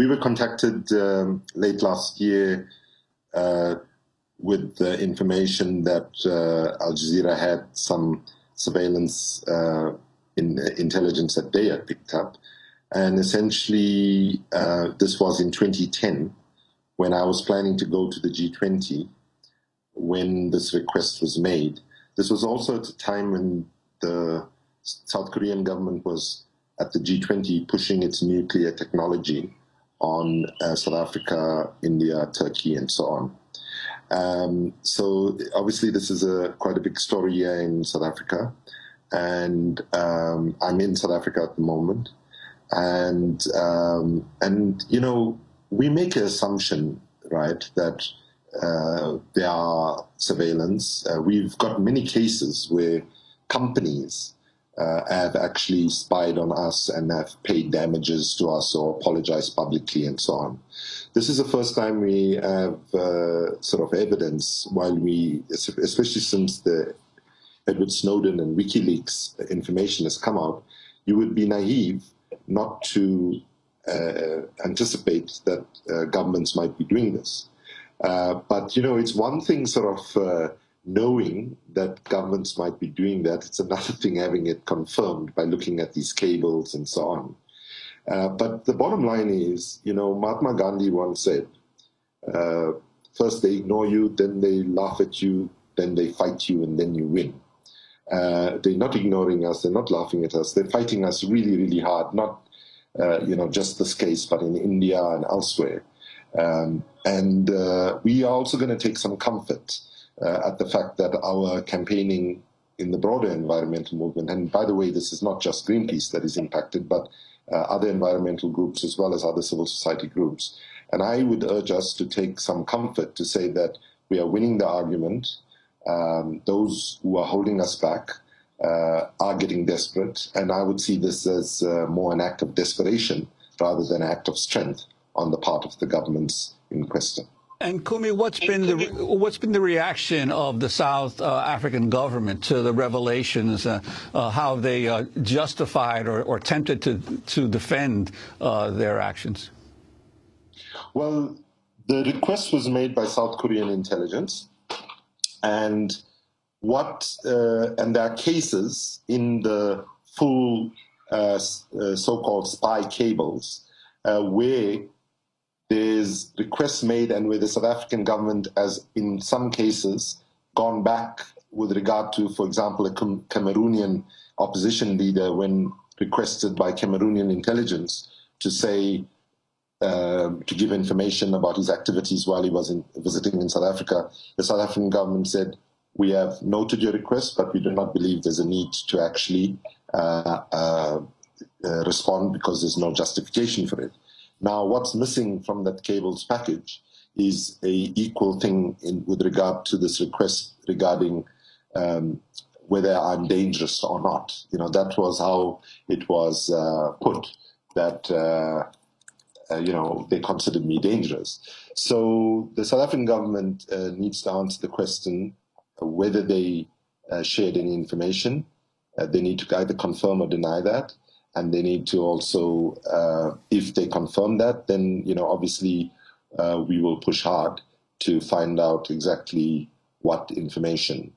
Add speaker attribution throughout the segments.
Speaker 1: we were contacted late last year with the information that Al Jazeera had some surveillance intelligence that they had picked up. And essentially, this was in 2010, when I was planning to go to the G20, when this request was made. This was also at a time when the South Korean government was at the G20 pushing its nuclear technology on South Africa, India, Turkey, and so on. So obviously this is quite a big story here in South Africa. And I'm in South Africa at the moment. And you know, we make an assumption, right, that there are surveillance. We've got many cases where companies have actually spied on us and have paid damages to us or apologized publicly and so on. This is the first time we have sort of evidence, while we, especially since the Edward Snowden and WikiLeaks information has come out, you would be naive not to anticipate that governments might be doing this. But, you know, it's one thing sort of knowing that governments might be doing that. It's another thing having it confirmed by looking at these cables and so on. But the bottom line is, you know, Mahatma Gandhi once said, first they ignore you, then they laugh at you, then they fight you, and then you win. They're not ignoring us, they're not laughing at us, they're fighting us really, really hard, not, you know, just this case, but in India and elsewhere. And we are also going to take some comfort at the fact that our campaigning in the broader environmental movement, and by the way, this is not just Greenpeace that is impacted, but other environmental groups as well as other civil society groups. And I would urge us to take some comfort to say that we are winning the argument. Those who are holding us back are getting desperate, and I would see this as more an act of desperation rather than an act of strength on the part of the governments in question.
Speaker 2: And Kumi, what's been the reaction of the South African government to the revelations? How have they justified or attempted to defend their actions?
Speaker 1: Well, the request was made by South Korean intelligence, and there are cases in the full so-called spy cables where there's requests made and where the South African government has, in some cases, gone back with regard to, for example, a Cameroonian opposition leader when requested by Cameroonian intelligence to say, to give information about his activities while he was visiting in South Africa. The South African government said, we have noted your request, but we do not believe there's a need to actually respond because there's no justification for it. Now, what's missing from that cables package is a equal thing with regard to this request regarding whether I'm dangerous or not. You know, that was how it was put, that, you know, they considered me dangerous. So the South African government needs to answer the question whether they shared any information. They need to either confirm or deny that. And they need to also, if they confirm that, then, you know, obviously we will push hard to find out exactly what information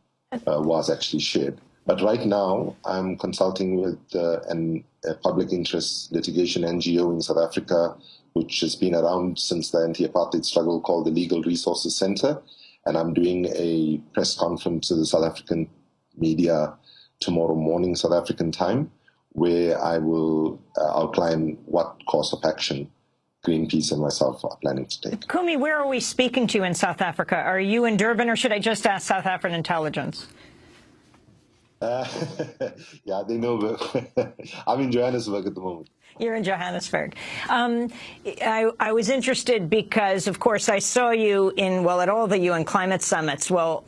Speaker 1: was actually shared. But right now, I'm consulting with a public interest litigation NGO in South Africa, which has been around since the anti-apartheid struggle, called the Legal Resources Center. And I'm doing a press conference to the South African media tomorrow morning, South African time, where I will outline what course of action Greenpeace and myself are planning to take.
Speaker 3: Kumi, where are we speaking to in South Africa? Are you in Durban, or should I just ask South African intelligence?
Speaker 1: Yeah, they know. I'm in Johannesburg at the moment.
Speaker 3: You're in Johannesburg. I was interested because, of course, I saw you in, well, at all the UN climate summits. Well,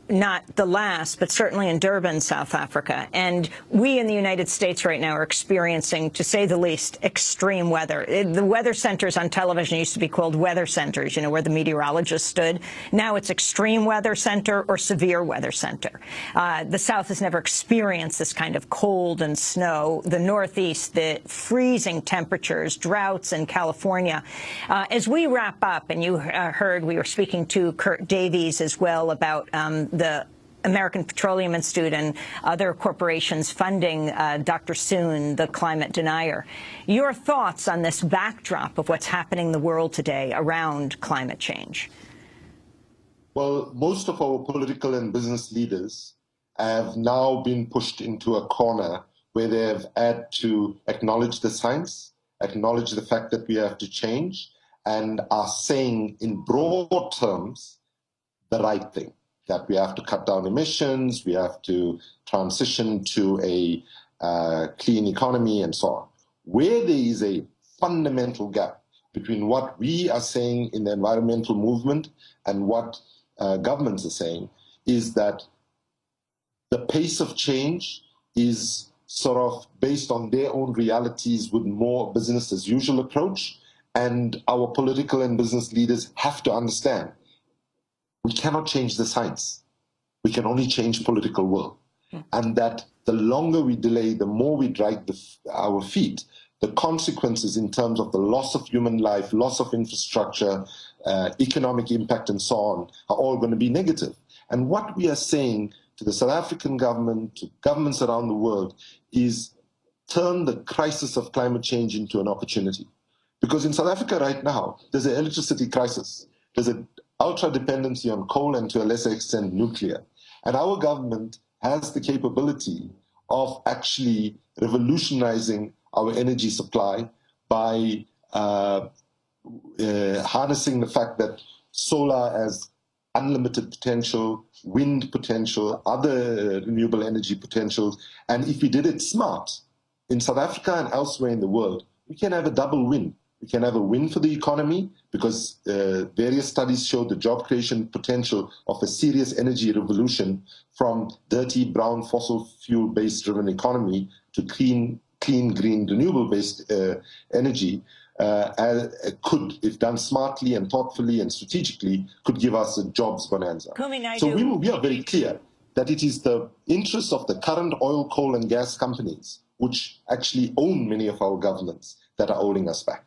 Speaker 3: not the last, but certainly in Durban, South Africa. And we in the United States right now are experiencing, to say the least, extreme weather. The weather centers on television used to be called weather centers, you know, where the meteorologists stood. Now it's extreme weather center or severe weather center. The South has never experienced this kind of cold and snow. The Northeast, the freezing temperatures, droughts in California. As we wrap up, and you heard we were speaking to Kurt Davies as well about the American Petroleum Institute and other corporations funding Dr. Soon, the climate denier. Your thoughts on this backdrop of what's happening in the world today around climate change?
Speaker 1: Well, most of our political and business leaders have now been pushed into a corner where they have had to acknowledge the science, acknowledge the fact that we have to change, and are saying in broad terms the right thing. That we have to cut down emissions, we have to transition to a clean economy and so on. Where there is a fundamental gap between what we are saying in the environmental movement and what governments are saying is that the pace of change is sort of based on their own realities with more business as usual approach, and our political and business leaders have to understand we cannot change the science. We can only change political will. And that the longer we delay, the more we drag our feet, the consequences in terms of the loss of human life, loss of infrastructure, economic impact and so on are all going to be negative. And what we are saying to the South African government, to governments around the world, is turn the crisis of climate change into an opportunity. Because in South Africa right now, there's an electricity crisis. There's an ultra dependency on coal and to a lesser extent nuclear. And our government has the capability of actually revolutionizing our energy supply by harnessing the fact that solar has unlimited potential, wind potential, other renewable energy potentials. And if we did it smart, in South Africa and elsewhere in the world, we can have a double win. We can have a win for the economy because various studies show the job creation potential of a serious energy revolution from dirty, brown, fossil fuel-based driven economy to clean, green, renewable-based energy could, if done smartly and thoughtfully and strategically, could give us a jobs bonanza.
Speaker 3: Kumi Naidoo.
Speaker 1: So we are very clear that it is the interests of the current oil, coal, and gas companies which actually own many of our governments that are holding us back.